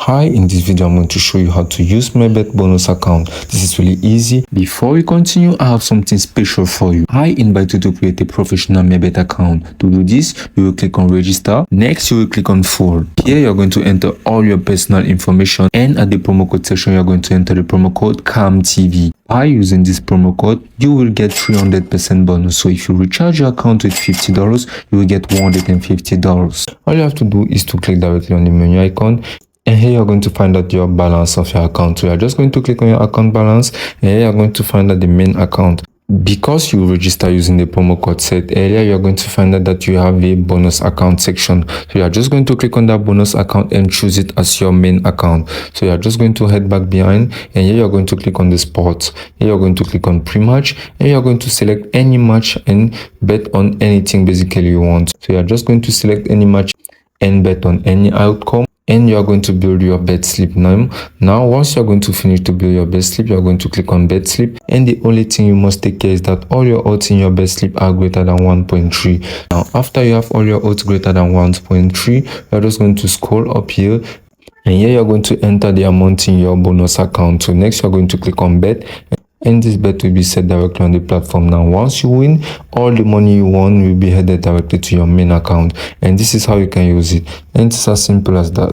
Hi, in this video I'm going to show you how to use Melbet bonus account. This is really easy. Before we continue, I have something special for you. I invite you to create a professional Melbet account. To do this, you will click on register. Next, you will click on full. Here you're going to enter all your personal information, and at the promo code section you're going to enter the promo code CAMTV. By using this promo code, you will get 300% bonus. So if you recharge your account with $50, you will get $150. All you have to do is to click directly on the menu icon, and here you're going to find out your balance of your account. So you're just going to click on your account balance, and here you're going to find out the main account. Because you register using the promo code said earlier, you're going to find out that you have a bonus account section. So you're just going to click on that bonus account and choose it as your main account. So you're just going to head back behind, and here you're going to click on the sports. Here you're going to click on pre-match, and you're going to select any match and bet on anything basically you want. So you're just going to select any match and bet on any outcome, and you are going to build your bet slip. Now once you're going to finish to build your bet slip, you're going to click on bet slip, and the only thing you must take care is that all your odds in your bet slip are greater than 1.3. Now after you have all your odds greater than 1.3, you're just going to scroll up here, and here you're going to enter the amount in your bonus account. So next you're going to click on bet, and this bet will be set directly on the platform. Now once you win, all the money you won will be headed directly to your main account, and this is how you can use it, and it's as simple as that.